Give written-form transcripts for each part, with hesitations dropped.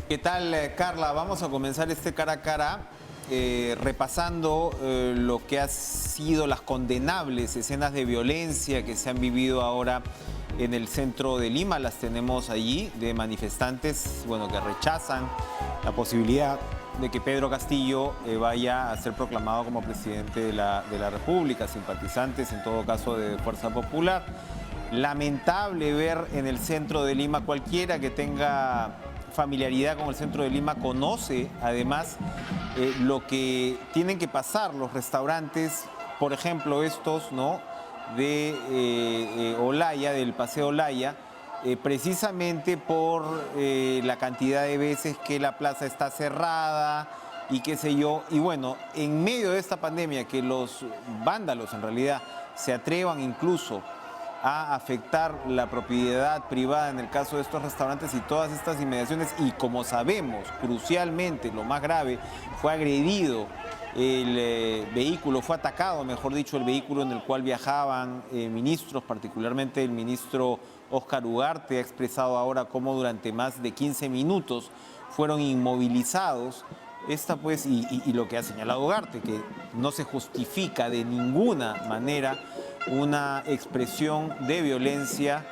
¿Qué tal, Carla? Vamos a comenzar este cara a cara repasando lo que han sido las condenables escenas de violencia que se han vivido ahora en el centro de Lima. Las tenemos allí, de manifestantes, bueno, que rechazan la posibilidad de que Pedro Castillo vaya a ser proclamado como presidente de la República, simpatizantes en todo caso de Fuerza Popular. Lamentable ver en el centro de Lima, cualquiera que tenga familiaridad con el centro de Lima conoce además lo que tienen que pasar los restaurantes, por ejemplo estos, ¿no?, de Olaya, del Paseo Olaya, precisamente por la cantidad de veces que la plaza está cerrada y qué sé yo. Y bueno, en medio de esta pandemia, que los vándalos en realidad se atrevan incluso a afectar la propiedad privada en el caso de estos restaurantes y todas estas inmediaciones, y como sabemos, crucialmente, lo más grave, fue agredido el vehículo, fue atacado, mejor dicho, el vehículo en el cual viajaban ministros, particularmente el ministro Óscar Ugarte. Ha expresado ahora cómo durante más de 15 minutos fueron inmovilizados. Y lo que ha señalado Ugarte, que no se justifica de ninguna manera una expresión de violencia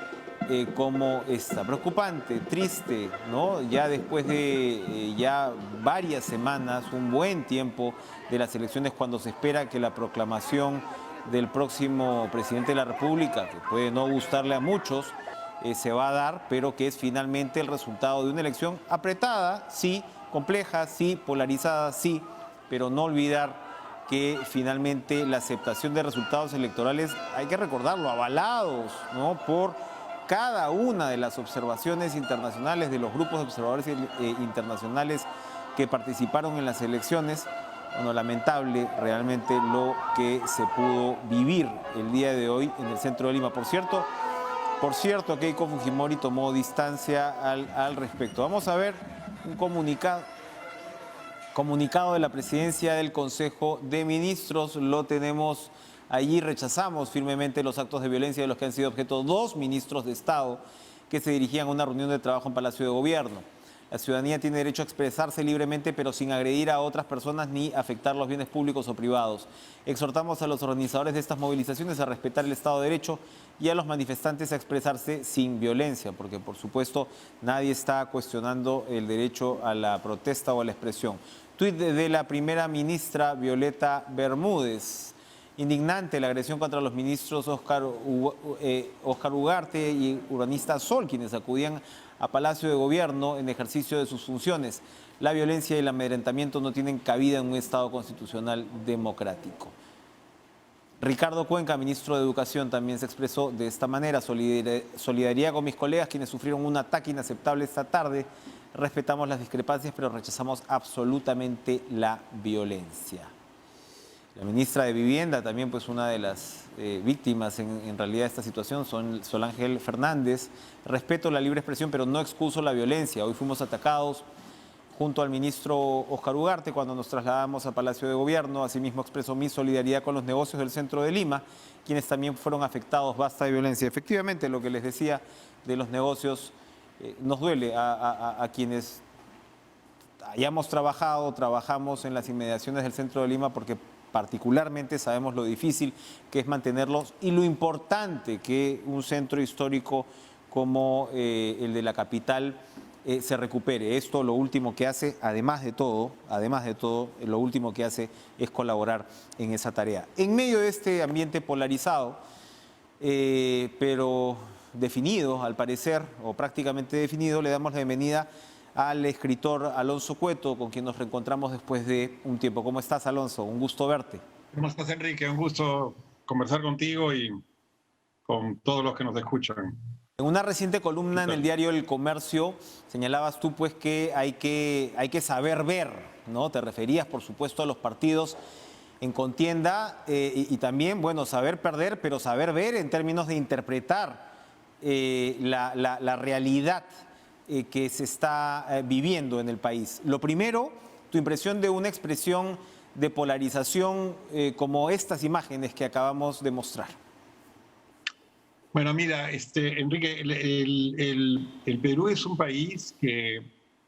como esta. Preocupante, triste, ¿no? Ya después de ya varias semanas, un buen tiempo de las elecciones, cuando se espera que la proclamación del próximo presidente de la República, que puede no gustarle a muchos, se va a dar, pero que es finalmente el resultado de una elección apretada, sí, compleja, sí, polarizada, sí, pero no olvidar que finalmente la aceptación de resultados electorales, hay que recordarlo, avalados, ¿no?, por cada una de las observaciones internacionales, de los grupos de observadores internacionales que participaron en las elecciones. Bueno, lamentable realmente lo que se pudo vivir el día de hoy en el centro de Lima. Por cierto, Keiko Fujimori tomó distancia al respecto. Vamos a ver un comunicado de la presidencia del Consejo de Ministros. Lo tenemos allí. Rechazamos firmemente los actos de violencia de los que han sido objeto dos ministros de Estado que se dirigían a una reunión de trabajo en Palacio de Gobierno. La ciudadanía tiene derecho a expresarse libremente, pero sin agredir a otras personas ni afectar los bienes públicos o privados. Exhortamos a los organizadores de estas movilizaciones a respetar el Estado de Derecho y a los manifestantes a expresarse sin violencia, porque por supuesto nadie está cuestionando el derecho a la protesta o a la expresión. Tuit de la primera ministra Violeta Bermúdez. Indignante la agresión contra los ministros Óscar Ugarte y Urbanista Sol, quienes acudían a Palacio de Gobierno en ejercicio de sus funciones. La violencia y el amedrentamiento no tienen cabida en un Estado constitucional democrático. Ricardo Cuenca, ministro de Educación, también se expresó de esta manera: solidaridad con mis colegas quienes sufrieron un ataque inaceptable esta tarde. Respetamos las discrepancias, pero rechazamos absolutamente la violencia. La ministra de Vivienda, también pues una de las víctimas en realidad de esta situación, Sol Ángel Fernández. Respeto la libre expresión, pero no excuso la violencia. Hoy fuimos atacados junto al ministro Óscar Ugarte cuando nos trasladamos a Palacio de Gobierno. Asimismo expreso mi solidaridad con los negocios del centro de Lima, quienes también fueron afectados. Basta de violencia. Efectivamente, lo que les decía de los negocios nos duele a quienes trabajamos en las inmediaciones del centro de Lima, porque particularmente sabemos lo difícil que es mantenerlos y lo importante que un centro histórico como el de la capital se recupere. Esto lo último que hace, además de todo, lo último que hace es colaborar en esa tarea. En medio de este ambiente polarizado, pero definido al parecer, o prácticamente definido, le damos la bienvenida al escritor Alonso Cueto, con quien nos reencontramos después de un tiempo. ¿Cómo estás, Alonso? Un gusto verte. ¿Cómo estás, Enrique? Un gusto conversar contigo y con todos los que nos escuchan. En una reciente columna en el diario El Comercio señalabas tú pues que hay que saber ver, ¿no? Te referías, por supuesto, a los partidos en contienda y también, bueno, saber perder, pero saber ver en términos de interpretar la realidad que se está viviendo en el país. Lo primero, tu impresión de una expresión de polarización como estas imágenes que acabamos de mostrar. Bueno, mira, Enrique, el Perú es un país que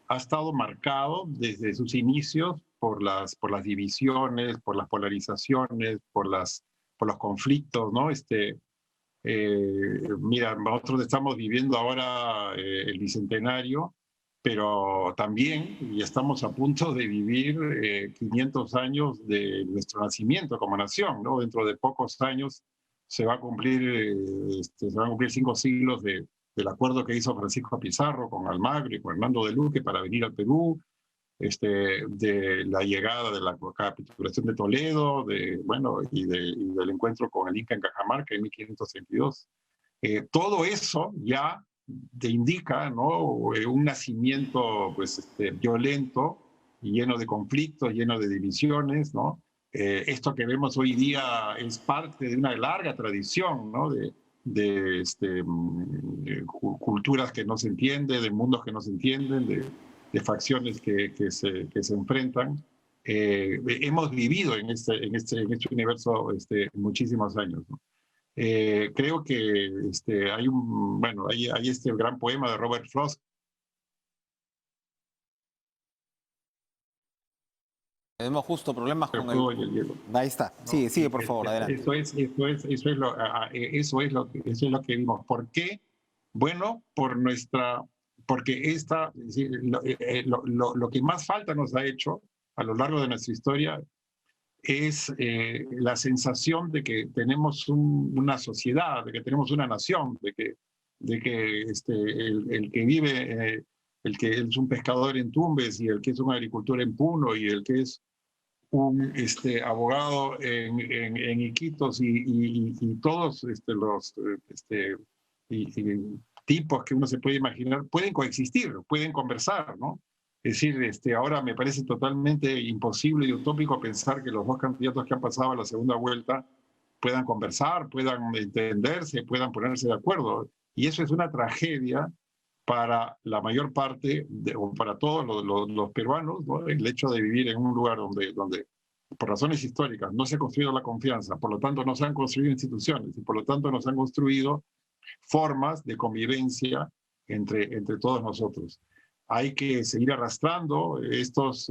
ha estado marcado desde sus inicios por las divisiones, por las polarizaciones, por los conflictos, ¿no? Mira, nosotros estamos viviendo ahora el bicentenario, pero también y estamos a punto de vivir 500 años de nuestro nacimiento como nación, ¿no? Dentro de pocos años se va a cumplir, se van a cumplir 5 siglos del acuerdo que hizo Francisco Pizarro con Almagro y con Hernando de Luque para venir al Perú, de la llegada de la capitulación de Toledo, bueno, y del encuentro con el Inca en Cajamarca en 1532. Todo eso ya te indica, ¿no? Un nacimiento pues, violento y lleno de conflictos, lleno de divisiones, ¿no? Esto que vemos hoy día es parte de una larga tradición, ¿no? de culturas que no se entienden, de mundos que no se entienden, de facciones que se enfrentan. Hemos vivido en este universo muchísimos años, ¿no? Creo que hay este gran poema de Robert Frost. Tenemos justo problemas con el hielo. Ahí está. Sí, sigue por favor, adelante. Eso es lo que vimos. ¿Por qué? Bueno, porque lo que más falta nos ha hecho a lo largo de nuestra historia es la sensación de que tenemos una sociedad, de que tenemos una nación, de que el que vive, el que es un pescador en Tumbes y el que es un agricultor en Puno y el que es un abogado en Iquitos y todos los tipos que uno se puede imaginar pueden coexistir, pueden conversar, ¿no? Es decir, ahora me parece totalmente imposible y utópico pensar que los dos candidatos que han pasado a la segunda vuelta puedan conversar, puedan entenderse, puedan ponerse de acuerdo. Y eso es una tragedia para la mayor parte, o para todos los peruanos, ¿no? El hecho de vivir en un lugar donde, por razones históricas, no se ha construido la confianza, por lo tanto no se han construido instituciones y por lo tanto no se han construido formas de convivencia entre todos nosotros. Hay que seguir arrastrando estas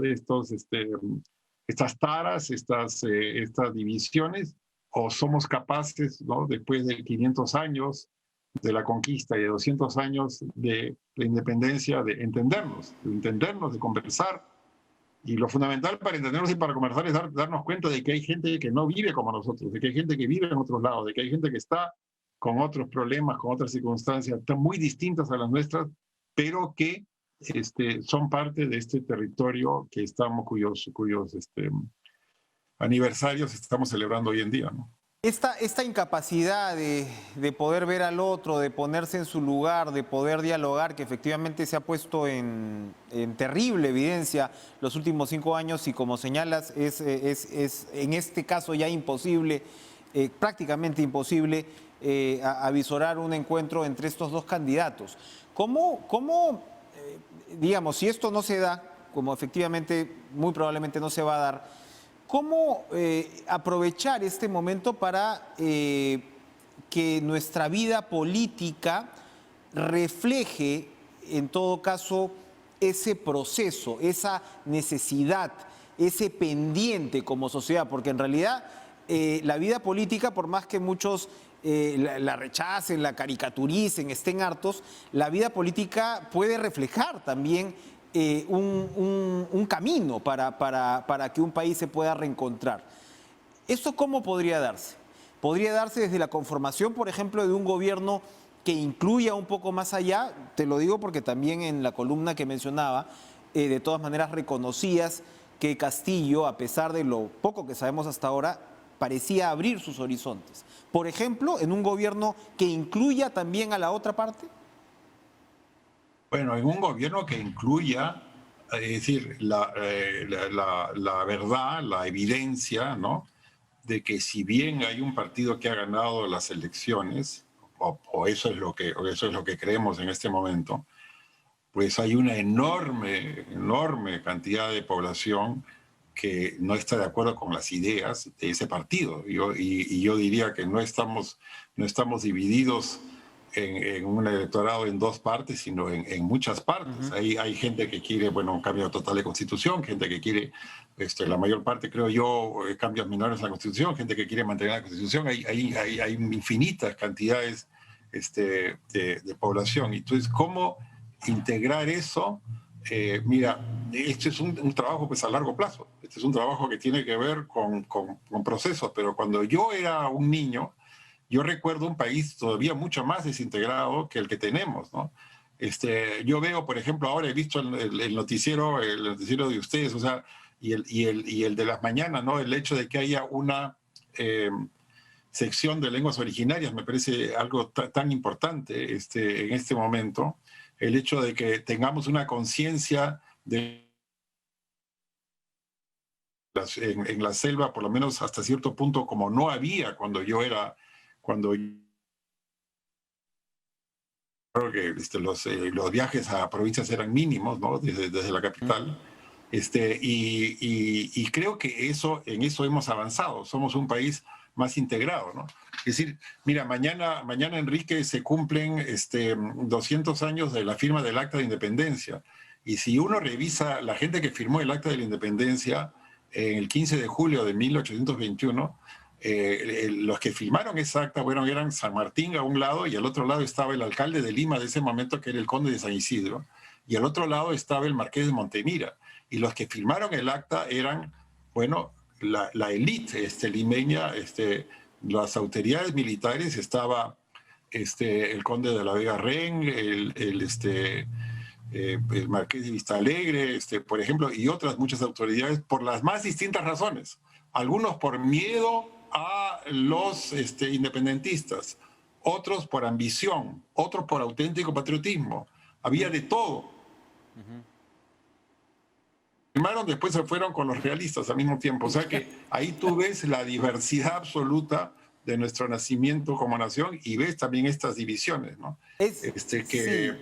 taras, estas divisiones, o somos capaces, ¿no? Después de 500 años de la conquista y de 200 años de la independencia, de entendernos, de conversar. Y lo fundamental para entendernos y para conversar es darnos cuenta de que hay gente que no vive como nosotros, de que hay gente que vive en otros lados, de que hay gente que está con otros problemas, con otras circunstancias tan muy distintas a las nuestras, pero que son parte de este territorio que cuyos aniversarios estamos celebrando hoy en día, ¿no? Esta incapacidad de poder ver al otro, de ponerse en su lugar, de poder dialogar, que efectivamente se ha puesto en terrible evidencia los últimos 5 años y como señalas, es en este caso ya imposible, prácticamente imposible, avisorar un encuentro entre estos dos candidatos. ¿Cómo digamos, si esto no se da, como efectivamente muy probablemente no se va a dar, ¿cómo aprovechar este momento para que nuestra vida política refleje, en todo caso, ese proceso, esa necesidad, ese pendiente como sociedad? Porque en realidad la vida política, por más que muchos la rechacen, la caricaturicen, estén hartos, la vida política puede reflejar también un camino para que un país se pueda reencontrar. ¿Esto cómo podría darse? Podría darse desde la conformación, por ejemplo, de un gobierno que incluya un poco más allá. Te lo digo porque también en la columna que mencionaba, de todas maneras reconocías que Castillo, a pesar de lo poco que sabemos hasta ahora, parecía abrir sus horizontes. Por ejemplo, en un gobierno que incluya también a la otra parte. Bueno, en un gobierno que incluya, es decir, la verdad, la evidencia, ¿no? De que si bien hay un partido que ha ganado las elecciones, o eso es lo que creemos en este momento, pues hay una enorme cantidad de población que no está de acuerdo con las ideas de ese partido. Y yo diría que no estamos divididos en un electorado en dos partes, sino en muchas partes. Hay gente que quiere, bueno, un cambio total de constitución, gente que quiere, la mayor parte, creo yo, cambios menores a la constitución, gente que quiere mantener la constitución. Hay infinitas cantidades de población. Entonces, ¿cómo integrar eso? Mira, este es un trabajo pues a largo plazo. Este es un trabajo que tiene que ver con procesos, pero cuando yo era un niño, yo recuerdo un país todavía mucho más desintegrado que el que tenemos, ¿no? Yo veo, por ejemplo, ahora he visto el noticiero de ustedes, o sea, y el de las mañanas, ¿no? El hecho de que haya una sección de lenguas originarias me parece algo tan importante en este momento. El hecho de que tengamos una conciencia en la selva, por lo menos hasta cierto punto, como no había cuando creo que los viajes a provincias eran mínimos, ¿no? Desde la capital. Y creo que en eso hemos avanzado. Somos un país más integrado, ¿no? Es decir, mira, mañana Enrique, se cumplen 200 años de la firma del Acta de Independencia. Y si uno revisa la gente que firmó el Acta de la Independencia el 15 de julio de 1821, los que firmaron esa acta, bueno, eran San Martín a un lado y al otro lado estaba el alcalde de Lima de ese momento, que era el conde de San Isidro, y al otro lado estaba el marqués de Montemira. Y los que firmaron el acta eran, bueno, la élite limeña, las autoridades militares, estaba el conde de la Vega Ren, el marqués de Vistalegre, por ejemplo, y otras muchas autoridades, por las más distintas razones. Algunos por miedo a los independentistas, otros por ambición, otros por auténtico patriotismo. Había de todo. Firmaron, después se fueron con los realistas al mismo tiempo. O sea que ahí tú ves la diversidad absoluta de nuestro nacimiento como nación y ves también estas divisiones, ¿no?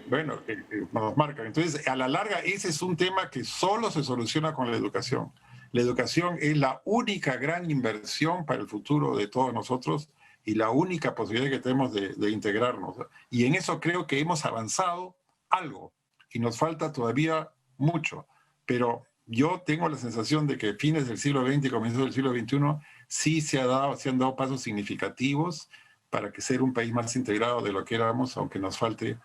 Bueno, que nos marcan. Entonces, a la larga, ese es un tema que solo se soluciona con la educación. La educación es la única gran inversión para el futuro de todos nosotros y la única posibilidad que tenemos de integrarnos. Y en eso creo que hemos avanzado algo y nos falta todavía mucho. Pero yo tengo la sensación de que fines del siglo XX y comienzos del siglo XXI sí se han dado pasos significativos para que ser un país más integrado de lo que éramos, aunque nos falte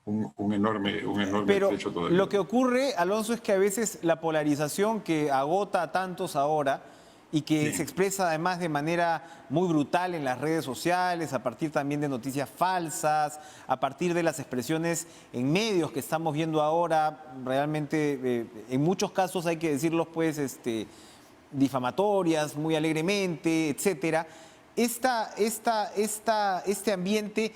un enorme trecho todavía. Lo que ocurre, Alonso, es que a veces la polarización que agota a tantos ahora y que se expresa además de manera muy brutal en las redes sociales, a partir también de noticias falsas, a partir de las expresiones en medios que estamos viendo ahora, realmente en muchos casos hay que decirlos pues difamatorias, muy alegremente, etcétera. Este ambiente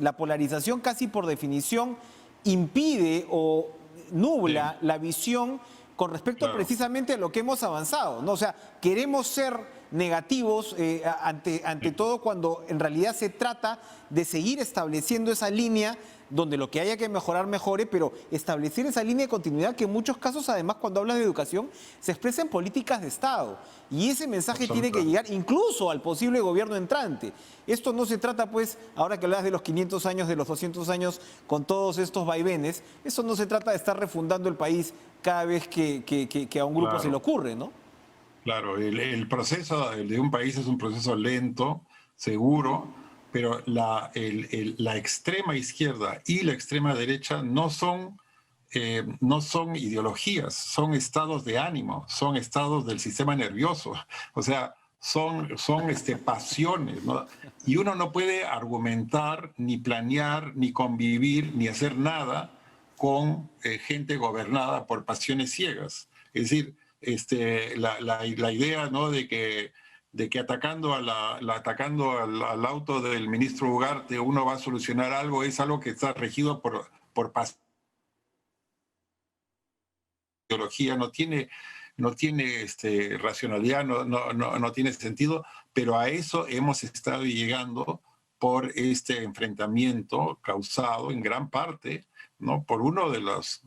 la polarización casi por definición impide o nubla la visión con respecto precisamente a lo que hemos avanzado, ¿no? O sea, queremos ser negativos ante todo cuando en realidad se trata de seguir estableciendo esa línea donde lo que haya que mejorar, mejore, pero establecer esa línea de continuidad que en muchos casos, además, cuando hablas de educación, se expresa en políticas de Estado. Y ese mensaje tiene que llegar incluso al posible gobierno entrante. Esto no se trata, pues, ahora que hablas de los 500 años, de los 200 años, con todos estos vaivenes, eso no se trata de estar refundando el país cada vez que a un grupo se le ocurre, ¿no? Claro, el proceso de un país es un proceso lento, seguro, pero la extrema izquierda y la extrema derecha no son ideologías, son estados de ánimo, son estados del sistema nervioso, o sea, son pasiones, ¿no? Y uno no puede argumentar, ni planear, ni convivir, ni hacer nada con gente gobernada por pasiones ciegas. Es decir, la idea, ¿no?, de que atacando al auto del ministro Ugarte uno va a solucionar algo, es algo que está regido por ideología, no tiene racionalidad, no tiene sentido, pero a eso hemos estado llegando por este enfrentamiento causado en gran parte, ¿no?, por una de las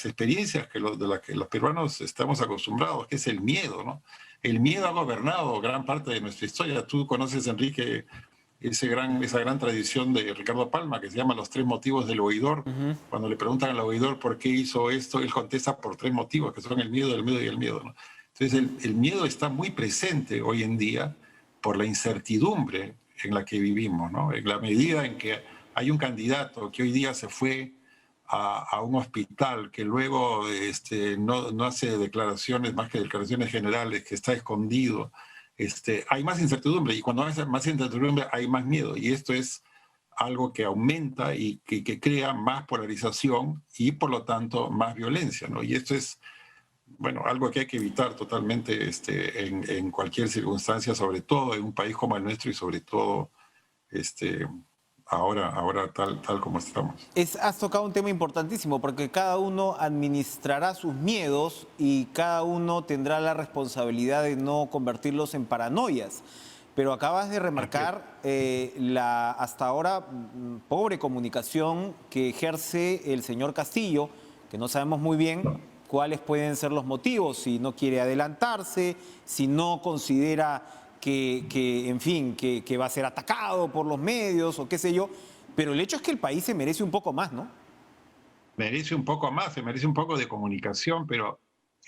experiencias de las que los peruanos estamos acostumbrados, que es el miedo, ¿no? El miedo ha gobernado gran parte de nuestra historia. Tú conoces, Enrique, esa gran tradición de Ricardo Palma que se llama Los tres motivos del oidor. Cuando le preguntan al oidor por qué hizo esto, él contesta por tres motivos, que son el miedo, el miedo y el miedo, ¿no? Entonces el miedo está muy presente hoy en día por la incertidumbre en la que vivimos, ¿no? En la medida en que hay un candidato que hoy día se fue a un hospital, que luego no hace declaraciones más que declaraciones generales, que está escondido, hay más incertidumbre, y cuando hay más incertidumbre hay más miedo, y esto es algo que aumenta y que crea más polarización y por lo tanto más violencia, ¿no? Y esto es, bueno, algo que hay que evitar totalmente en cualquier circunstancia, sobre todo en un país como el nuestro y sobre todo ahora tal como estamos. Has tocado un tema importantísimo porque cada uno administrará sus miedos y cada uno tendrá la responsabilidad de no convertirlos en paranoias. Pero acabas de remarcar la hasta ahora pobre comunicación que ejerce el señor Castillo, que no sabemos muy bien cuáles pueden ser los motivos, si no quiere adelantarse, si no considera en fin, que va a ser atacado por los medios o qué sé yo. Pero el hecho es que el país se merece un poco más, ¿no? Merece un poco más, se merece un poco de comunicación, pero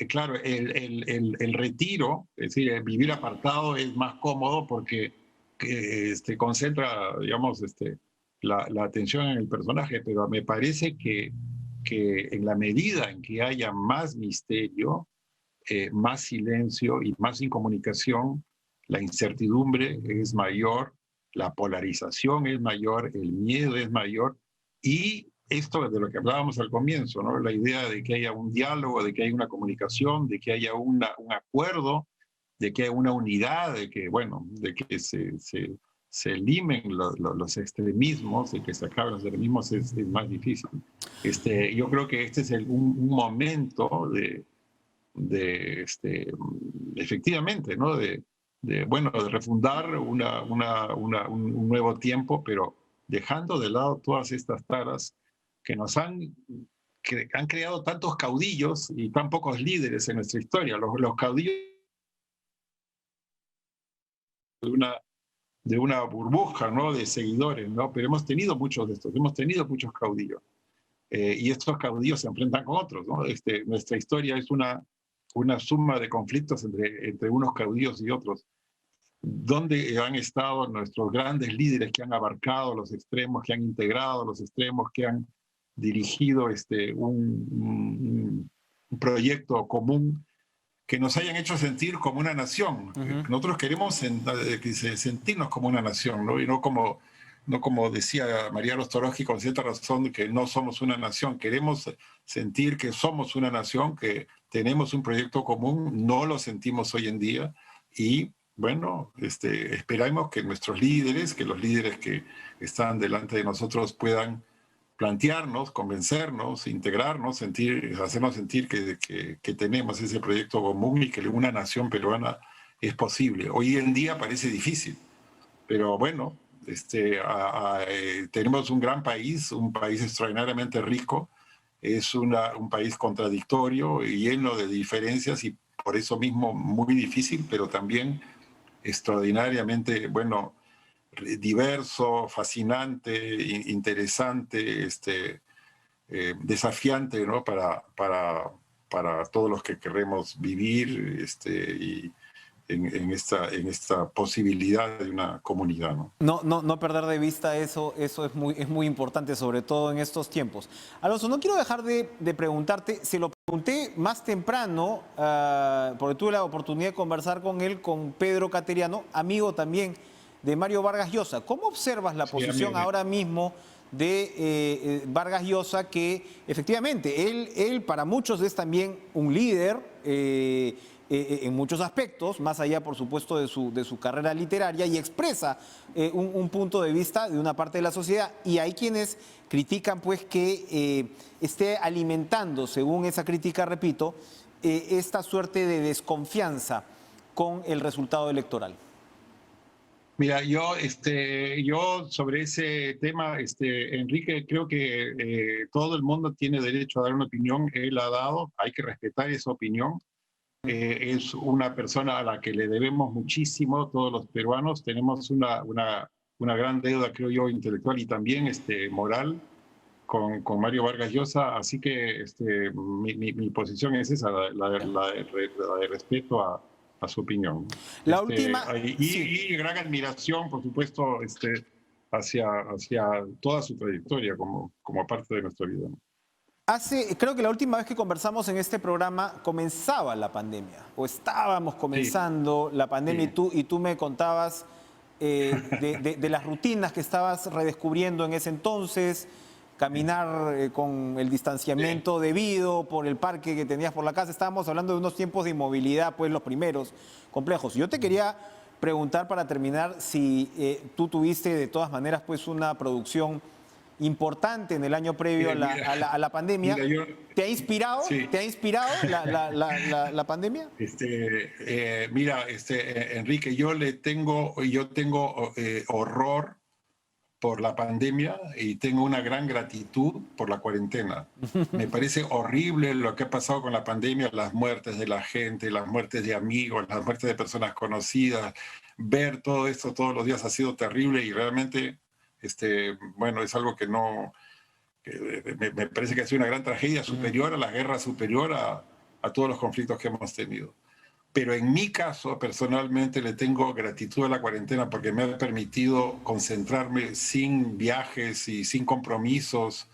claro, el retiro, es decir, el vivir apartado es más cómodo porque concentra, digamos, la atención en el personaje, pero me parece que en la medida en que haya más misterio, más silencio y más incomunicación, la incertidumbre es mayor, la polarización es mayor, el miedo es mayor, y esto de lo que hablábamos al comienzo, ¿no? La idea de que haya un diálogo, de que haya una comunicación, de que haya un acuerdo, de que haya una unidad, de que, bueno, de que se limen los extremismos, de que se acaben los extremismos es más difícil. Yo creo que este es un momento efectivamente, ¿no? De refundar un nuevo tiempo, pero dejando de lado todas estas taras que han creado tantos caudillos y tan pocos líderes en nuestra historia. Los caudillos de una burbuja, ¿no? De seguidores, ¿no? Pero hemos tenido muchos de estos, hemos tenido muchos caudillos. Y estos caudillos se enfrentan con otros, ¿no? Nuestra historia es una suma de conflictos entre unos caudillos y otros. ¿Dónde han estado nuestros grandes líderes que han abarcado los extremos, que han integrado los extremos, que han dirigido un proyecto común, que nos hayan hecho sentir como una nación? Nosotros queremos sentirnos como una nación, ¿no? Y no como decía María Rostorowski con cierta razón, que no somos una nación. Queremos sentir que somos una nación, que tenemos un proyecto común. No lo sentimos hoy en día, y bueno, esperamos que nuestros líderes, que los líderes que están delante de nosotros puedan plantearnos, convencernos, integrarnos, hacernos sentir que tenemos ese proyecto común y que una nación peruana es posible. Hoy en día parece difícil, pero bueno, tenemos un gran país, un país extraordinariamente rico, es un país contradictorio y lleno de diferencias, y por eso mismo muy difícil, pero también extraordinariamente, bueno, diverso, fascinante, interesante, desafiante, ¿no? Para todos los que queremos vivir y en esta posibilidad de una comunidad, ¿no? No perder de vista eso es muy importante, sobre todo en estos tiempos. Alonso, no quiero dejar de preguntarte, se lo pregunté más temprano, porque tuve la oportunidad de conversar con él, con Pedro Cateriano, amigo también de Mario Vargas Llosa. ¿Cómo observas la posición ahora mismo de Vargas Llosa, que efectivamente él para muchos es también un líder en muchos aspectos, más allá por supuesto de su carrera literaria, y expresa un punto de vista de una parte de la sociedad, y hay quienes critican pues que esté alimentando, según esa crítica, repito, esta suerte de desconfianza con el resultado electoral? Mira, yo sobre ese tema, Enrique, creo que todo el mundo tiene derecho a dar una opinión. Él ha dado, hay que respetar esa opinión. Es una persona a la que le debemos muchísimo, todos los peruanos. Tenemos una una gran deuda, creo yo, intelectual y también moral con Mario Vargas Llosa, así que mi posición es esa, la de respeto a su opinión. La última, sí. Y gran admiración, por supuesto, hacia toda su trayectoria como parte de nuestra vida. Creo que la última vez que conversamos en este programa comenzaba la pandemia, o estábamos comenzando la pandemia, y tú me contabas de las rutinas que estabas redescubriendo en ese entonces, caminar con el distanciamiento debido por el parque que tenías por la casa. Estábamos hablando de unos tiempos de inmovilidad, pues los primeros complejos. Yo te quería preguntar para terminar si tú tuviste de todas maneras pues una producción importante en el año previo a la pandemia. Mira, ¿Te ha inspirado? Sí. ¿Te ha inspirado la pandemia? Mira, Enrique, yo tengo horror por la pandemia y tengo una gran gratitud por la cuarentena. Me parece horrible lo que ha pasado con la pandemia, las muertes de la gente, las muertes de amigos, las muertes de personas conocidas. Ver todo esto todos los días ha sido terrible y realmente, bueno, es algo que no... me parece que ha sido una gran tragedia superior a la guerra, superior a todos los conflictos que hemos tenido. Pero en mi caso, personalmente, le tengo gratitud a la cuarentena porque me ha permitido concentrarme sin viajes y sin compromisos,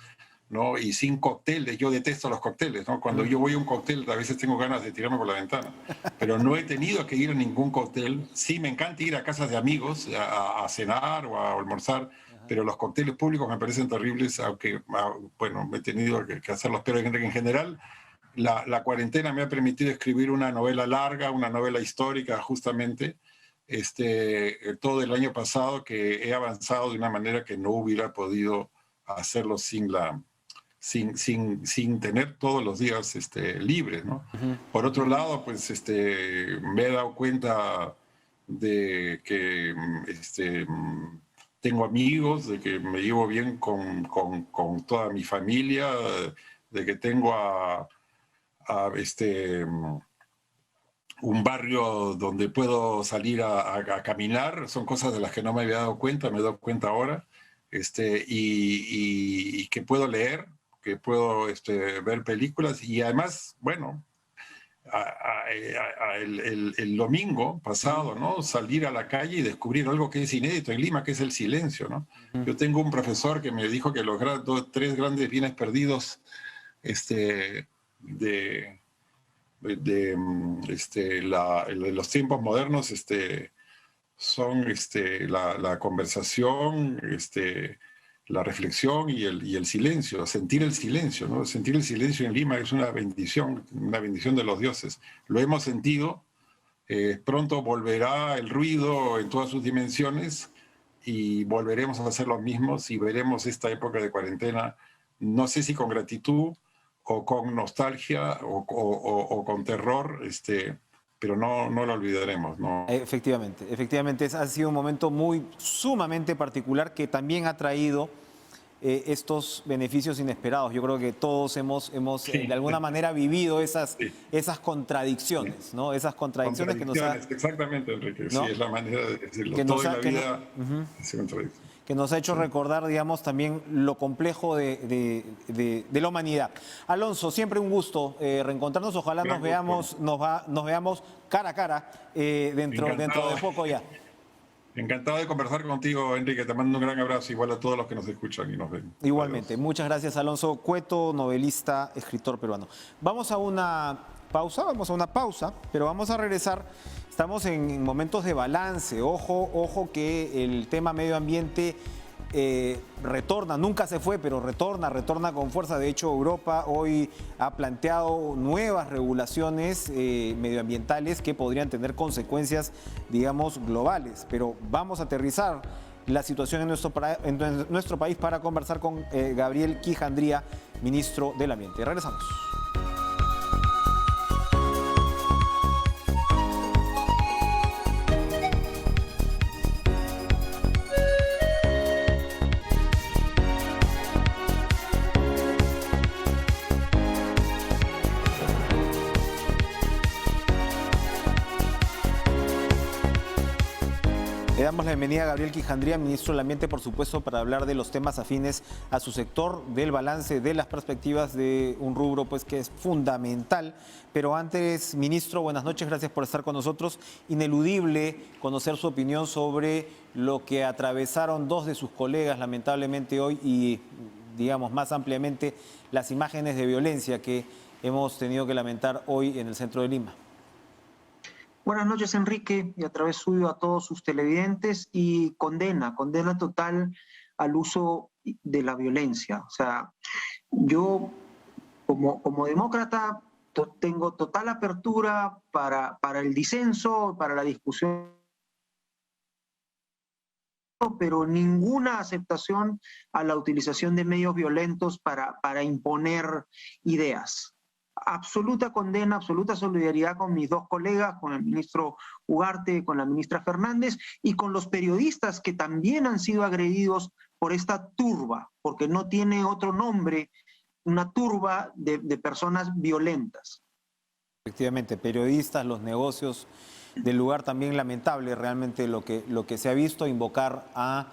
¿no? Y sin cócteles. Yo detesto los cócteles, ¿no? Cuando yo voy a un cóctel, a veces tengo ganas de tirarme por la ventana. Pero no he tenido que ir a ningún cóctel. Sí, me encanta ir a casas de amigos a cenar o a almorzar, pero los cócteles públicos me parecen terribles, aunque, bueno, he tenido que hacerlos. Pero en general... La cuarentena me ha permitido escribir una novela larga, una novela histórica justamente, todo el año pasado, que he avanzado de una manera que no hubiera podido hacerlo sin tener todos los días libres, ¿no? Por otro lado, pues me he dado cuenta de que tengo amigos, de que me llevo bien con toda mi familia, de que tengo un barrio donde puedo salir a caminar. Son cosas de las que no me había dado cuenta, me he dado cuenta ahora, y que puedo leer, que puedo ver películas, y además, bueno, el domingo pasado, ¿no? Salir a la calle y descubrir algo que es inédito en Lima, que es el silencio, ¿no? Yo tengo un profesor que me dijo que los tres grandes bienes perdidos de los tiempos modernos son la conversación, la reflexión y el silencio, sentir el silencio, ¿no? Sentir el silencio en Lima es una bendición de los dioses. Lo hemos sentido, pronto volverá el ruido en todas sus dimensiones y volveremos a hacer lo mismo y veremos esta época de cuarentena, no sé si con gratitud, o con nostalgia o con terror, pero no lo olvidaremos, ¿no? Efectivamente, ha sido un momento sumamente particular que también ha traído estos beneficios inesperados. Yo creo que todos hemos de alguna manera vivido esas contradicciones, ¿no? Esas contradicciones que nos ha... Exactamente, Enrique, ¿no? Sí, es la manera de decirlo. Que nos ha hecho recordar, digamos, también lo complejo de la humanidad. Alonso, siempre un gusto reencontrarnos. Ojalá nos veamos cara a cara dentro de poco ya. Encantado de conversar contigo, Enrique. Te mando un gran abrazo, igual a todos los que nos escuchan y nos ven. Igualmente. Adiós. Muchas gracias, Alonso Cueto, novelista, escritor peruano. Vamos a una pausa, pero vamos a regresar. Estamos en momentos de balance. Ojo que el tema medio ambiente retorna, nunca se fue, pero retorna con fuerza. De hecho, Europa hoy ha planteado nuevas regulaciones medioambientales que podrían tener consecuencias, digamos, globales. Pero vamos a aterrizar la situación en nuestro país para conversar con Gabriel Quijandría, ministro del Ambiente. Regresamos. Le damos la bienvenida a Gabriel Quijandría, ministro del Ambiente, por supuesto, para hablar de los temas afines a su sector, del balance, de las perspectivas de un rubro pues que es fundamental. Pero antes, ministro, buenas noches, gracias por estar con nosotros. Ineludible conocer su opinión sobre lo que atravesaron dos de sus colegas, lamentablemente hoy, y digamos más ampliamente las imágenes de violencia que hemos tenido que lamentar hoy en el centro de Lima. Buenas noches, Enrique, y a través suyo a todos sus televidentes, y condena total al uso de la violencia. O sea, yo como demócrata tengo total apertura para el disenso, para la discusión, pero ninguna aceptación a la utilización de medios violentos para imponer ideas. Absoluta condena, absoluta solidaridad con mis dos colegas, con el ministro Ugarte, con la ministra Fernández y con los periodistas que también han sido agredidos por esta turba, porque no tiene otro nombre, una turba de personas violentas. Efectivamente, periodistas, los negocios del lugar, también lamentable realmente lo que se ha visto, invocar a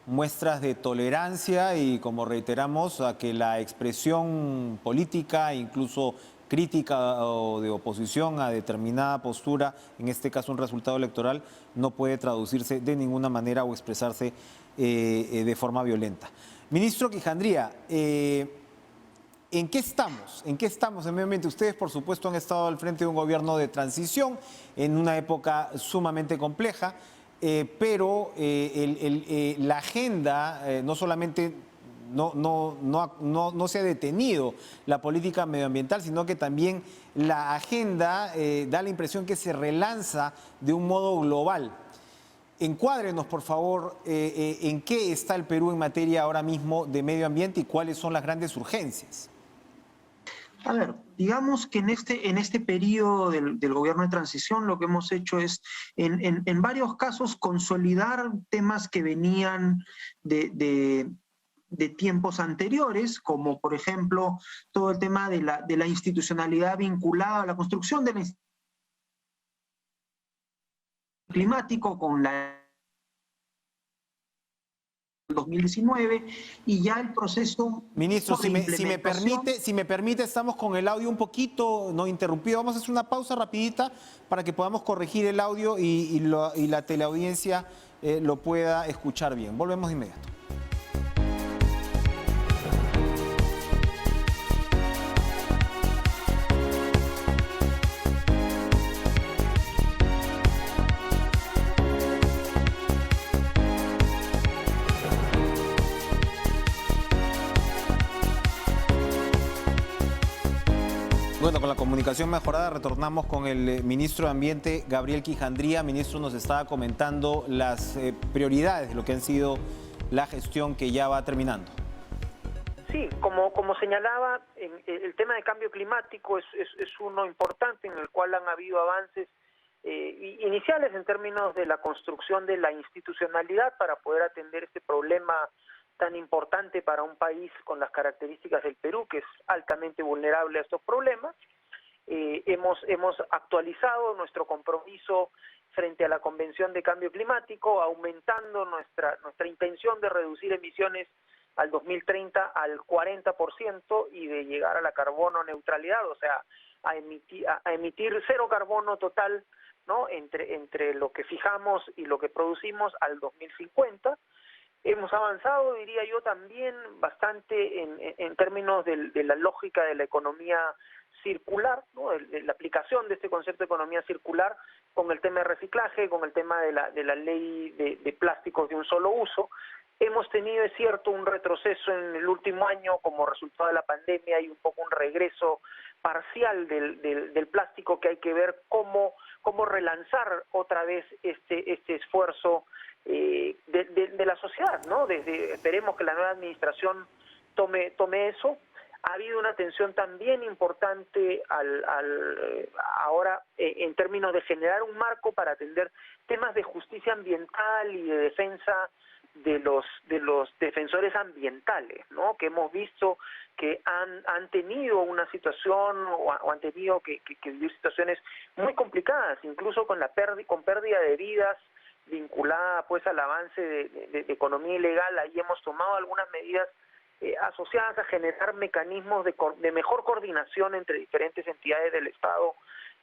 muestras de tolerancia y, como reiteramos, a que la expresión política, incluso crítica o de oposición a determinada postura, en este caso un resultado electoral, no puede traducirse de ninguna manera o expresarse de forma violenta. Ministro Quijandría, ¿en qué estamos? ¿En qué estamos en medio ambiente? Ustedes, por supuesto, han estado al frente de un gobierno de transición en una época sumamente compleja, pero la agenda no solamente no se ha detenido la política medioambiental, sino que también la agenda da la impresión que se relanza de un modo global. Encuádrenos, por favor, en qué está el Perú en materia ahora mismo de medio ambiente y cuáles son las grandes urgencias. A ver, digamos que en este periodo del gobierno de transición lo que hemos hecho es, en varios casos, consolidar temas que venían de tiempos anteriores, como por ejemplo todo el tema de la institucionalidad vinculada a la construcción del climático con la 2019 y ya el proceso. Ministro, si me permite, estamos con el audio un poquito no interrumpido. Vamos a hacer una pausa rapidita para que podamos corregir el audio y la teleaudiencia lo pueda escuchar bien. Volvemos de inmediato. Bueno, con la comunicación mejorada retornamos con el ministro de Ambiente, Gabriel Quijandría. Ministro, nos estaba comentando las prioridades de lo que han sido la gestión que ya va terminando. Sí, como señalaba, el tema de cambio climático es uno importante en el cual han habido avances iniciales en términos de la construcción de la institucionalidad para poder atender este problema tan importante para un país con las características del Perú, que es altamente vulnerable a estos problemas. Hemos actualizado nuestro compromiso frente a la Convención de Cambio Climático, aumentando nuestra intención de reducir emisiones al 2030 al 40% y de llegar a la carbono neutralidad, o sea, a emitir cero carbono total, ¿no?, entre lo que fijamos y lo que producimos al 2050. Hemos avanzado, diría yo, también bastante en términos de la lógica de la economía circular, ¿no?, de la aplicación de este concepto de economía circular con el tema de reciclaje, con el tema de la ley de plásticos de un solo uso. Hemos tenido, es cierto, un retroceso en el último año como resultado de la pandemia y un poco un regreso parcial del plástico, que hay que ver cómo relanzar otra vez este esfuerzo de la sociedad, ¿no? Esperemos que la nueva administración tome eso. Ha habido una atención también importante ahora en términos de generar un marco para atender temas de justicia ambiental y de defensa de los defensores ambientales, ¿no?, que hemos visto que han tenido una situación o han tenido que vivir situaciones muy complicadas, incluso con pérdida de vidas vinculada pues al avance de economía ilegal. Ahí hemos tomado algunas medidas asociadas a generar mecanismos de mejor coordinación entre diferentes entidades del Estado,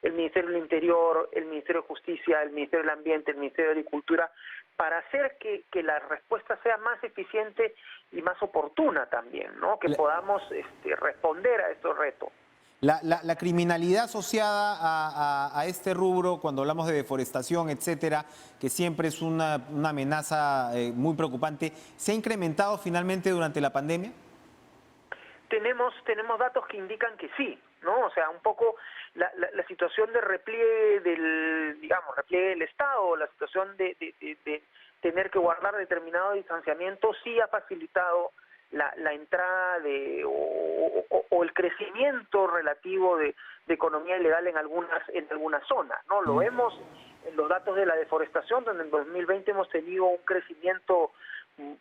el Ministerio del Interior, el Ministerio de Justicia, el Ministerio del Ambiente, el Ministerio de Agricultura, para hacer que la respuesta sea más eficiente y más oportuna también, ¿no? Que podamos responder a estos retos. La criminalidad asociada a este rubro, cuando hablamos de deforestación, etcétera, que siempre es una amenaza muy preocupante, ¿se ha incrementado finalmente durante la pandemia? Tenemos datos que indican que sí, ¿no? O sea, un poco la situación de repliegue repliegue del Estado, la situación de tener que guardar determinado distanciamiento sí ha facilitado la entrada o el crecimiento relativo de economía ilegal en algunas zonas, ¿no? Lo vemos en los datos de la deforestación, donde en 2020 hemos tenido un crecimiento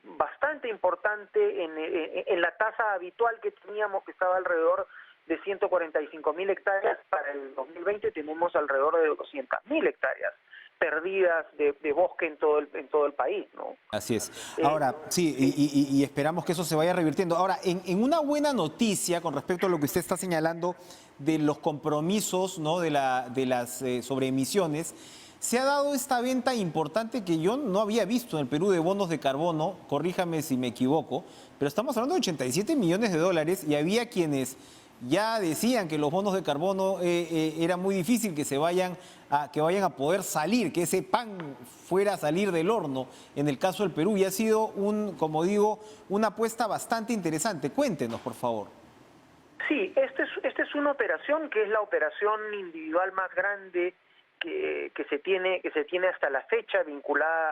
bastante importante en la tasa habitual que teníamos, que estaba alrededor de 145.000 hectáreas. Para el 2020 tenemos alrededor de 200.000 hectáreas perdidas de bosque en todo el país, ¿no? Así es. Ahora, sí, y esperamos que eso se vaya revirtiendo. Ahora, en una buena noticia con respecto a lo que usted está señalando de los compromisos, ¿no?, de las sobre emisiones, se ha dado esta venta importante que yo no había visto en el Perú de bonos de carbono, corríjame si me equivoco, pero estamos hablando de 87 millones de dólares y había quienes ya decían que los bonos de carbono era muy difícil que vayan a poder salir, que ese pan fuera a salir del horno en el caso del Perú, y ha sido como digo, una apuesta bastante interesante. Cuéntenos, por favor. Sí, esta es una operación que es la operación individual más grande que se tiene hasta la fecha vinculada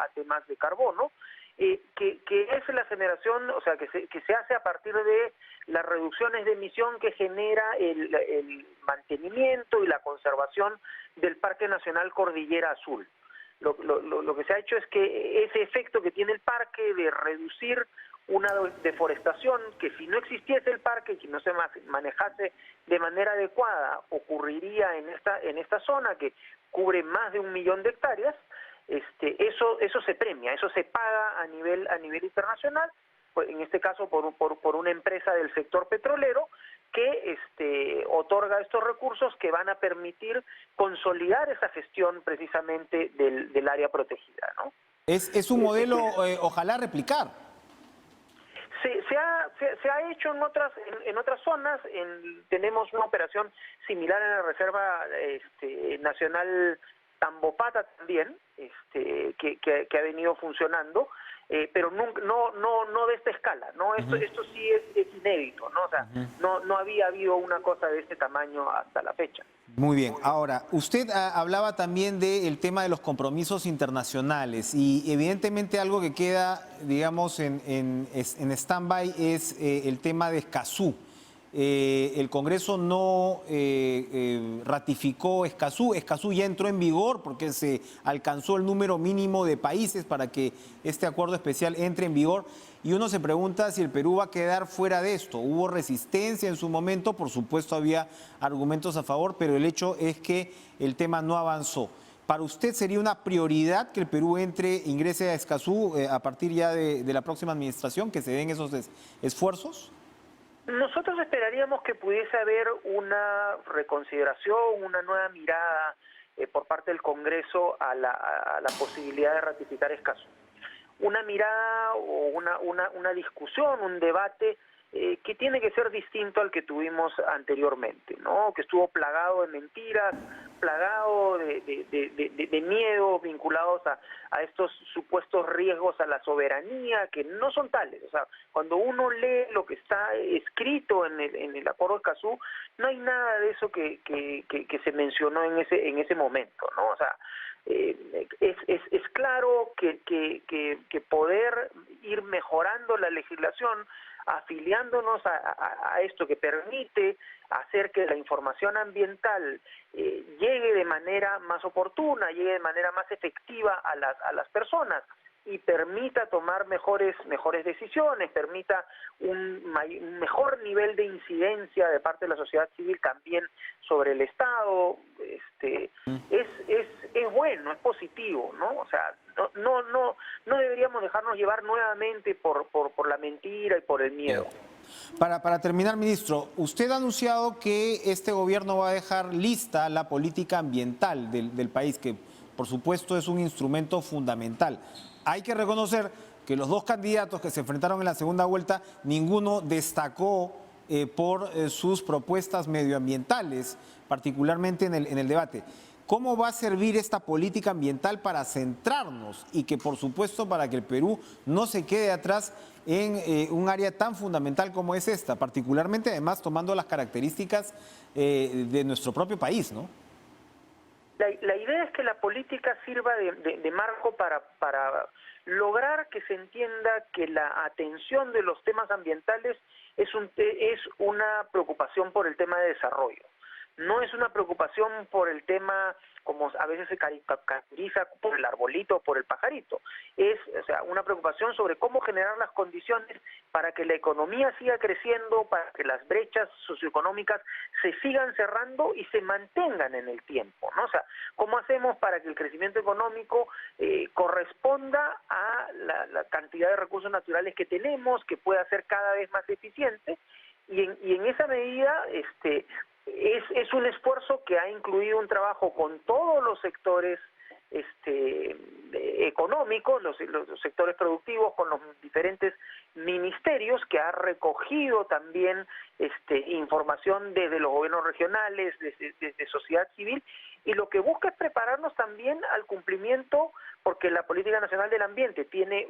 a temas de carbono, que es la generación, o sea, que se hace a partir de las reducciones de emisión que genera el mantenimiento y la conservación del Parque Nacional Cordillera Azul. Lo que se ha hecho es que ese efecto que tiene el parque de reducir una deforestación, que si no existiese el parque, que no se manejase de manera adecuada, ocurriría en esta zona que cubre más de 1 millón de hectáreas. Eso se premia, eso se paga a nivel internacional, pues en este caso por una empresa del sector petrolero que otorga estos recursos que van a permitir consolidar esa gestión precisamente del área protegida, ¿no? Es un modelo, ojalá replicar. Se ha hecho en otras zonas. Tenemos una operación similar en la Reserva Nacional Tambopata también, que ha venido funcionando, pero no de esta escala, ¿no? Esto sí es inédito, ¿no? O sea, no había habido una cosa de este tamaño hasta la fecha. Muy bien. Ahora, usted hablaba también del tema de los compromisos internacionales y evidentemente algo que queda, digamos, en stand-by es el tema de Escazú. El Congreso no ratificó Escazú. Escazú ya entró en vigor porque se alcanzó el número mínimo de países para que este acuerdo especial entre en vigor. Y uno se pregunta si el Perú va a quedar fuera de esto. Hubo resistencia en su momento, por supuesto había argumentos a favor, pero el hecho es que el tema no avanzó. ¿Para usted sería una prioridad que el Perú ingrese a Escazú a partir ya de la próxima administración, que se den esos esfuerzos? Nosotros esperaríamos que pudiese haber una reconsideración, una nueva mirada por parte del Congreso a la posibilidad de ratificar Escazú. Una mirada o una discusión, un debate que tiene que ser distinto al que tuvimos anteriormente, ¿no? Que estuvo plagado de mentiras, plagado de miedos vinculados a estos supuestos riesgos a la soberanía, que no son tales. O sea, cuando uno lee lo que está escrito en el Acuerdo de Escazú, no hay nada de eso que se mencionó en ese momento, ¿no? O sea, es claro que poder ir mejorando la legislación, afiliándonos a esto que permite hacer que la información ambiental llegue de manera más oportuna, llegue de manera más efectiva a las personas, y permita tomar mejores decisiones, permita un mejor nivel de incidencia de parte de la sociedad civil también sobre el Estado, es bueno, es positivo, ¿no? O sea, no deberíamos dejarnos llevar nuevamente por la mentira y por el miedo. Para terminar, ministro, usted ha anunciado que este gobierno va a dejar lista la política ambiental del país, que por supuesto es un instrumento fundamental. Hay que reconocer que los dos candidatos que se enfrentaron en la segunda vuelta, ninguno destacó por sus propuestas medioambientales, particularmente en el debate. ¿Cómo va a servir esta política ambiental para centrarnos y que, por supuesto, para que el Perú no se quede atrás en un área tan fundamental como es esta, particularmente además tomando las características de nuestro propio país, ¿no? La idea es que la política sirva de marco para lograr que se entienda que la atención de los temas ambientales es una preocupación por el tema de desarrollo. No es una preocupación por el tema, como a veces se caracteriza, por el arbolito, por el pajarito. Es, o sea, una preocupación sobre cómo generar las condiciones para que la economía siga creciendo, para que las brechas socioeconómicas se sigan cerrando y se mantengan en el tiempo, ¿no? O sea, ¿cómo hacemos para que el crecimiento económico corresponda a la cantidad de recursos naturales que tenemos, que pueda ser cada vez más eficiente? Y en esa medida, es un esfuerzo que ha incluido un trabajo con todos los sectores económicos, los sectores productivos, con los diferentes ministerios, que ha recogido también información desde los gobiernos regionales, desde sociedad civil, y lo que busca es prepararnos también al cumplimiento, porque la Política Nacional del Ambiente tiene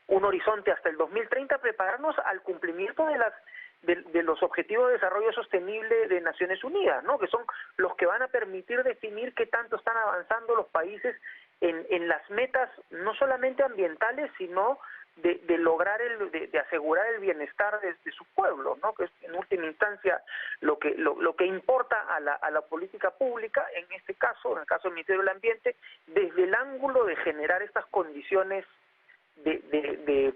un horizonte hasta el 2030, prepararnos al cumplimiento de los Objetivos de Desarrollo Sostenible de Naciones Unidas, ¿no? Que son los que van a permitir definir qué tanto están avanzando los países en las metas, no solamente ambientales, sino de lograr de asegurar el bienestar de su pueblo, ¿no? Que es en última instancia lo que importa a la política pública, en este caso, en el caso del Ministerio del Ambiente, desde el ángulo de generar estas condiciones de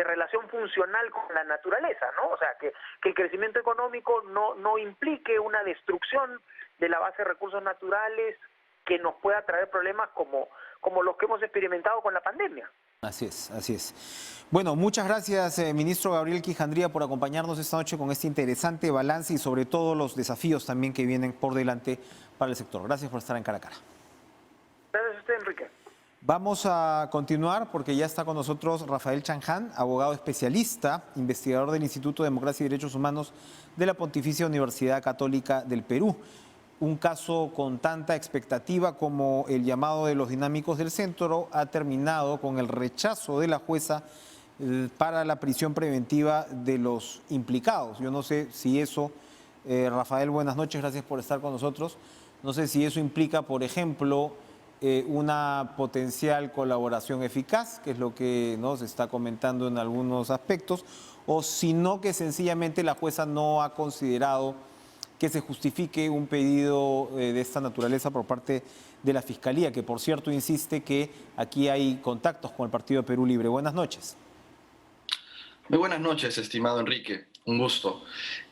relación funcional con la naturaleza, ¿no? O sea, que el crecimiento económico no implique una destrucción de la base de recursos naturales que nos pueda traer problemas como los que hemos experimentado con la pandemia. Así es, así es. Bueno, muchas gracias, ministro Gabriel Quijandría, por acompañarnos esta noche con este interesante balance y sobre todo los desafíos también que vienen por delante para el sector. Gracias por estar en Cara a Cara. Gracias a usted, Enrique. Vamos a continuar porque ya está con nosotros Rafael Chanján, abogado especialista, investigador del Instituto de Democracia y Derechos Humanos de la Pontificia Universidad Católica del Perú. Un caso con tanta expectativa como el llamado de los dinámicos del centro ha terminado con el rechazo de la jueza para la prisión preventiva de los implicados. Yo no sé si eso, Rafael, buenas noches, gracias por estar con nosotros. No sé si eso implica, por ejemplo, una potencial colaboración eficaz, que es lo que nos está comentando en algunos aspectos, o sino que sencillamente la jueza no ha considerado que se justifique un pedido de esta naturaleza por parte de la Fiscalía, que por cierto insiste que aquí hay contactos con el Partido Perú Libre. Buenas noches. Muy buenas noches, estimado Enrique. Un gusto.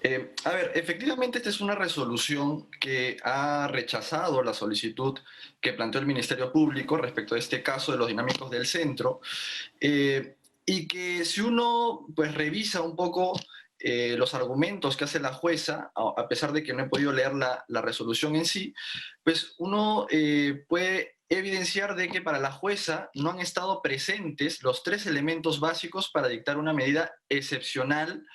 Efectivamente esta es una resolución que ha rechazado la solicitud que planteó el Ministerio Público respecto a este caso de los dinámicos del centro y que si uno pues revisa un poco los argumentos que hace la jueza, a pesar de que no he podido leer la resolución en sí, pues uno puede evidenciar de que para la jueza no han estado presentes los tres elementos básicos para dictar una medida excepcional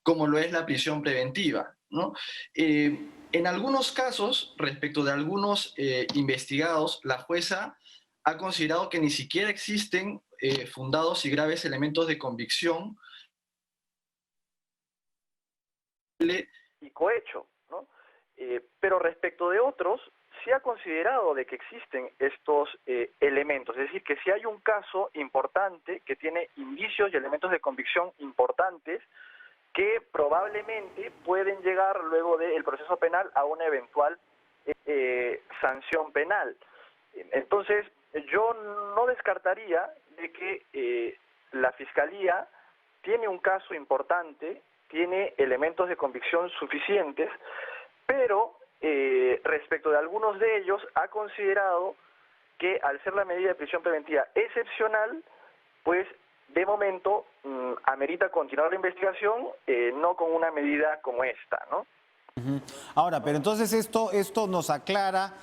como lo es la prisión preventiva, ¿no? En algunos casos, respecto de algunos investigados, la jueza ha considerado que ni siquiera existen fundados y graves elementos de convicción y cohecho, ¿no? Pero respecto de otros, se ha considerado de que existen estos elementos, es decir, que si hay un caso importante que tiene indicios y elementos de convicción importantes que probablemente pueden llegar luego del proceso penal a una eventual sanción penal. Entonces, yo no descartaría de que la Fiscalía tiene un caso importante, tiene elementos de convicción suficientes, pero respecto de algunos de ellos ha considerado que al ser la medida de prisión preventiva excepcional, pues de momento amerita continuar la investigación, no con una medida como esta, ¿no? Ahora, pero entonces esto nos aclara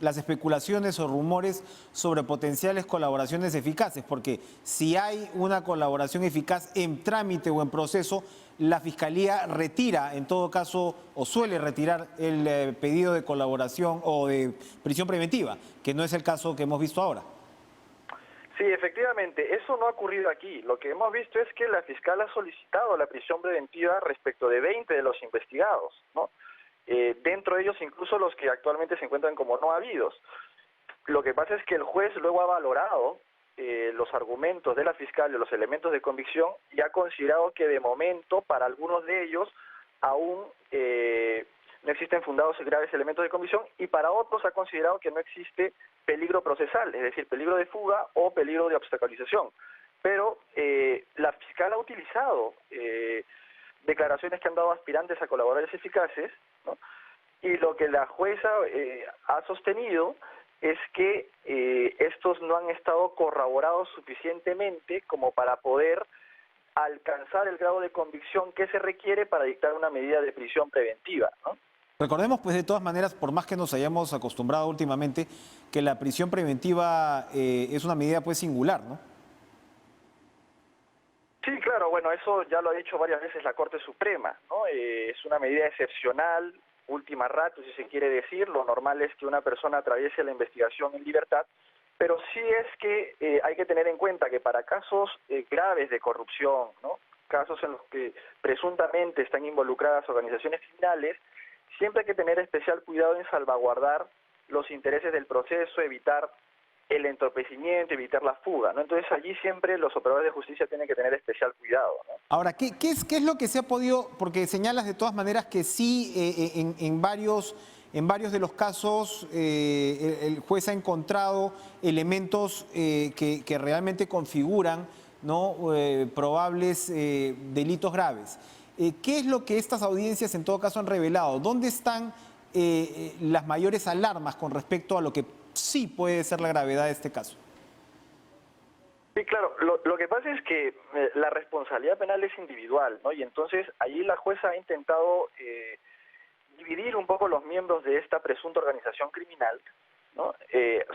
las especulaciones o rumores sobre potenciales colaboraciones eficaces, porque si hay una colaboración eficaz en trámite o en proceso, la Fiscalía retira, en todo caso, o suele retirar el pedido de colaboración o de prisión preventiva, que no es el caso que hemos visto ahora. Sí, efectivamente, eso no ha ocurrido aquí. Lo que hemos visto es que la fiscal ha solicitado la prisión preventiva respecto de 20 de los investigados, ¿no? Dentro de ellos incluso los que actualmente se encuentran como no habidos. Lo que pasa es que el juez luego ha valorado los argumentos de la fiscal y los elementos de convicción y ha considerado que de momento para algunos de ellos aún no existen fundados y graves elementos de convicción, y para otros ha considerado que no existe peligro procesal, es decir, peligro de fuga o peligro de obstaculización. Pero la fiscal ha utilizado declaraciones que han dado aspirantes a colaboradores eficaces, ¿no? Y lo que la jueza ha sostenido es que estos no han estado corroborados suficientemente como para poder alcanzar el grado de convicción que se requiere para dictar una medida de prisión preventiva, ¿no? Recordemos, pues, de todas maneras, por más que nos hayamos acostumbrado últimamente, que la prisión preventiva es una medida, pues, singular, ¿no? Sí, claro, bueno, eso ya lo ha dicho varias veces la Corte Suprema, ¿no? Es una medida excepcional, última ratio, si se quiere decir. Lo normal es que una persona atraviese la investigación en libertad, pero sí es que hay que tener en cuenta que para casos graves de corrupción, ¿no? Casos en los que presuntamente están involucradas organizaciones criminales, siempre hay que tener especial cuidado en salvaguardar los intereses del proceso, evitar el entorpecimiento, evitar la fuga, ¿no? Entonces allí siempre los operadores de justicia tienen que tener especial cuidado, ¿no? Ahora, ¿qué es lo que se ha podido, porque señalas de todas maneras que sí, en varios de los casos el juez ha encontrado elementos que realmente configuran, ¿no?, probables delitos graves? ¿Qué es lo que estas audiencias en todo caso han revelado? ¿Dónde están las mayores alarmas con respecto a lo que sí puede ser la gravedad de este caso? Sí, claro. Lo que pasa es que la responsabilidad penal es individual, ¿no? Y entonces allí la jueza ha intentado dividir un poco los miembros de esta presunta organización criminal, ¿no?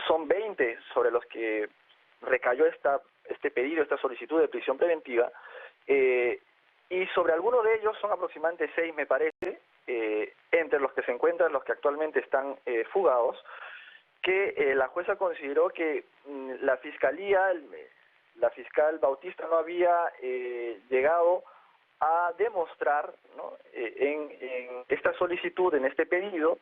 Son 20 sobre los que recayó este pedido, esta solicitud de prisión preventiva, y sobre algunos de ellos, son aproximadamente 6, me parece, entre los que se encuentran los que actualmente están fugados, que la jueza consideró que la fiscalía, la fiscal Bautista no había llegado a demostrar, ¿no?, en esta solicitud, en este pedido,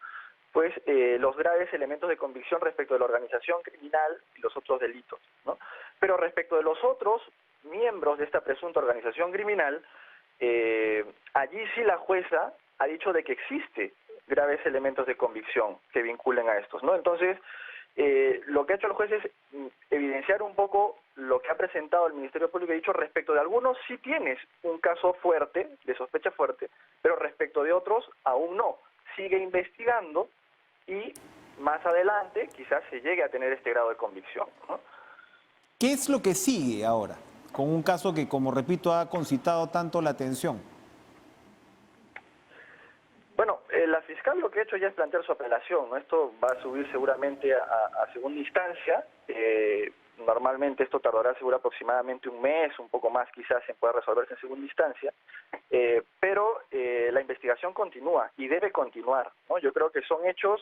pues los graves elementos de convicción respecto de la organización criminal y los otros delitos, ¿no? Pero respecto de los otros miembros de esta presunta organización criminal, allí sí la jueza ha dicho de que existe graves elementos de convicción que vinculen a estos, ¿no? Entonces, lo que ha hecho el juez es evidenciar un poco lo que ha presentado el Ministerio Público. Ha dicho, respecto de algunos sí tienes un caso fuerte, de sospecha fuerte, pero respecto de otros aún no. Sigue investigando y más adelante quizás se llegue a tener este grado de convicción, ¿no? ¿Qué es lo que sigue ahora con un caso que, como repito, ha concitado tanto la atención? Bueno, la fiscal lo que ha hecho ya es plantear su apelación, ¿no? Esto va a subir seguramente a segunda instancia. Normalmente esto tardará seguro aproximadamente un mes, un poco más quizás en poder resolverse en segunda instancia, pero la investigación continúa y debe continuar, ¿no? Yo creo que son hechos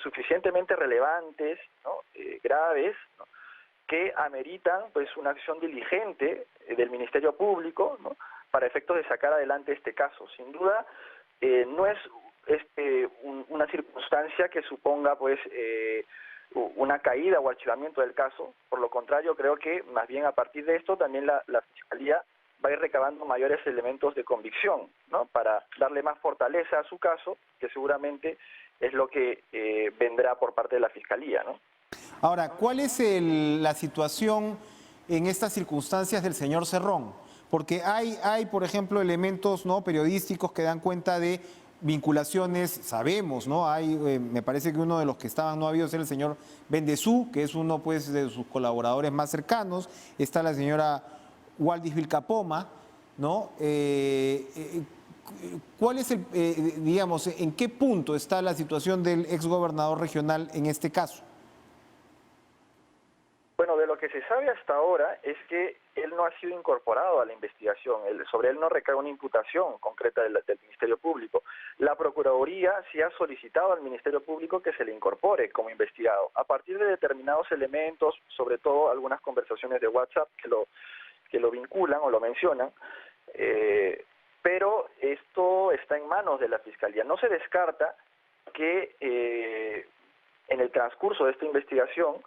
suficientemente relevantes, ¿no?, graves, ¿no?, que ameritan pues una acción diligente del Ministerio Público, ¿no?, para efectos de sacar adelante este caso. Sin duda, no es una circunstancia que suponga pues una caída o archivamiento del caso. Por lo contrario, creo que más bien a partir de esto también la Fiscalía va a ir recabando mayores elementos de convicción, ¿no? Para darle más fortaleza a su caso, que seguramente es lo que vendrá por parte de la Fiscalía, ¿no? Ahora, ¿cuál es la situación en estas circunstancias del señor Cerrón? Porque hay, por ejemplo, elementos, ¿no?, periodísticos que dan cuenta de vinculaciones, sabemos, ¿no? Me parece que uno de los que estaban no habido ser el señor Bendezú, que es uno, pues, de sus colaboradores más cercanos. Está la señora Waldis Vilcapoma, ¿no? ¿Cuál es digamos, en qué punto está la situación del exgobernador regional en este caso? Bueno, de lo que se sabe hasta ahora es que él no ha sido incorporado a la investigación. Sobre él no recae una imputación concreta del Ministerio Público. La Procuraduría sí ha solicitado al Ministerio Público que se le incorpore como investigado, a partir de determinados elementos, sobre todo algunas conversaciones de WhatsApp que lo vinculan o lo mencionan, pero esto está en manos de la Fiscalía. No se descarta que en el transcurso de esta investigación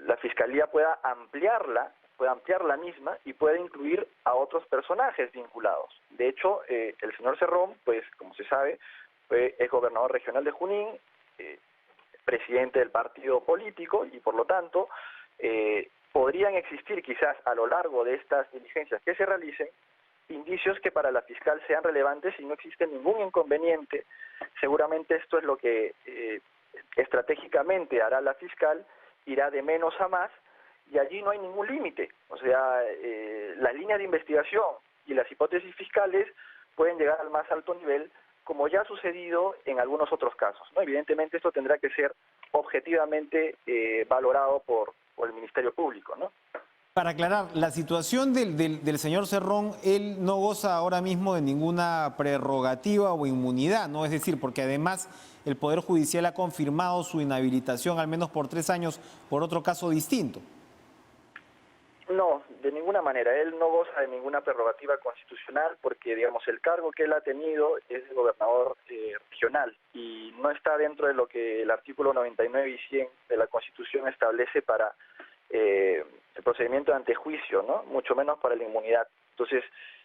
la Fiscalía pueda ampliar la misma y pueda incluir a otros personajes vinculados. De hecho, el señor Cerrón, pues como se sabe, fue el gobernador regional de Junín, presidente del partido político, y por lo tanto podrían existir quizás a lo largo de estas diligencias que se realicen indicios que para la fiscal sean relevantes y no existe ningún inconveniente. Seguramente esto es lo que estratégicamente hará la fiscal, irá de menos a más, y allí no hay ningún límite. O sea, las líneas de investigación y las hipótesis fiscales pueden llegar al más alto nivel, como ya ha sucedido en algunos otros casos, ¿no? Evidentemente esto tendrá que ser objetivamente valorado por el Ministerio Público, ¿no? Para aclarar, la situación del señor Cerrón, él no goza ahora mismo de ninguna prerrogativa o inmunidad, ¿no? Es decir, porque además el Poder Judicial ha confirmado su inhabilitación al menos por 3 años por otro caso distinto. No, de ninguna manera. Él no goza de ninguna prerrogativa constitucional porque, digamos, el cargo que él ha tenido es de gobernador regional y no está dentro de lo que el artículo 99 y 100 de la Constitución establece para el procedimiento de antejuicio, ¿no? Mucho menos para la inmunidad. Entonces,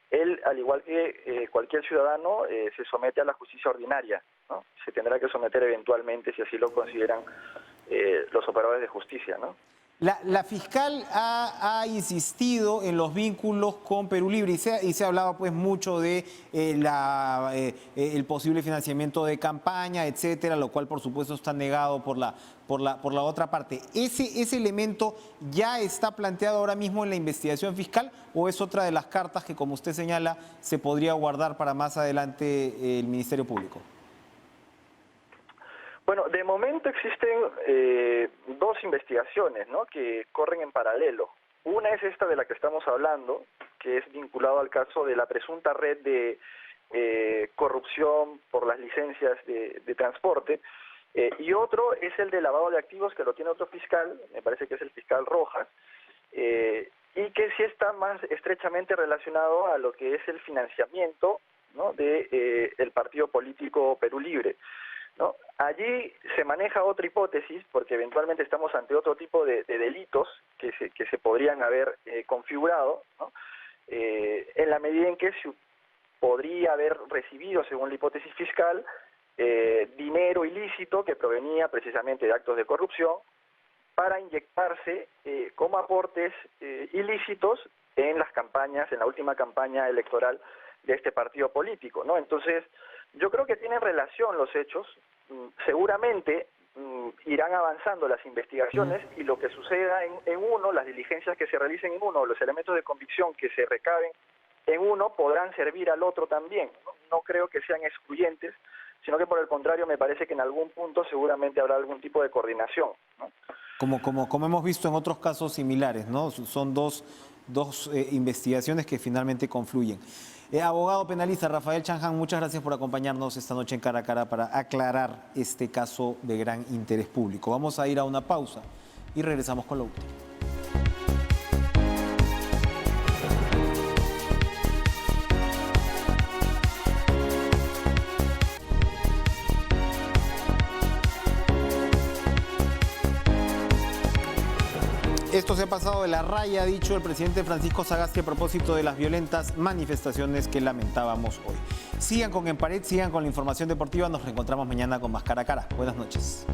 él, al igual que cualquier ciudadano, se somete a la justicia ordinaria, ¿no? Se tendrá que someter eventualmente, si así lo consideran los operadores de justicia, ¿no? La fiscal ha insistido en los vínculos con Perú Libre y se hablaba pues mucho de el posible financiamiento de campaña, etcétera, lo cual por supuesto está negado por la otra parte. ¿Ese elemento ya está planteado ahora mismo en la investigación fiscal o es otra de las cartas que, como usted señala, se podría guardar para más adelante el Ministerio Público? Bueno, de momento existen 2 investigaciones, ¿no?, que corren en paralelo. Una es esta de la que estamos hablando, que es vinculado al caso de la presunta red de corrupción por las licencias de transporte, y otro es el de lavado de activos, que lo tiene otro fiscal, me parece que es el fiscal Rojas, y que sí está más estrechamente relacionado a lo que es el financiamiento, ¿no?, del partido político Perú Libre, ¿no? Allí se maneja otra hipótesis porque eventualmente estamos ante otro tipo de delitos que se podrían haber configurado, ¿no? En la medida en que se podría haber recibido, según la hipótesis fiscal, dinero ilícito que provenía precisamente de actos de corrupción para inyectarse como aportes ilícitos en las campañas, en la última campaña electoral de este partido político, ¿no? Entonces, yo creo que tienen relación los hechos, seguramente irán avanzando las investigaciones y lo que suceda en uno, las diligencias que se realicen en uno, los elementos de convicción que se recaben en uno podrán servir al otro también. No creo que sean excluyentes, sino que por el contrario me parece que en algún punto seguramente habrá algún tipo de coordinación, ¿no? Como hemos visto en otros casos similares, ¿no? Son dos investigaciones que finalmente confluyen. Abogado penalista Rafael Chanján, muchas gracias por acompañarnos esta noche en Cara a Cara para aclarar este caso de gran interés público. Vamos a ir a una pausa y regresamos con lo último. Esto se ha pasado de la raya, ha dicho el presidente Francisco Sagasti a propósito de las violentas manifestaciones que lamentábamos hoy. Sigan con En Pared, sigan con la información deportiva. Nos reencontramos mañana con más Cara a Cara. Buenas noches.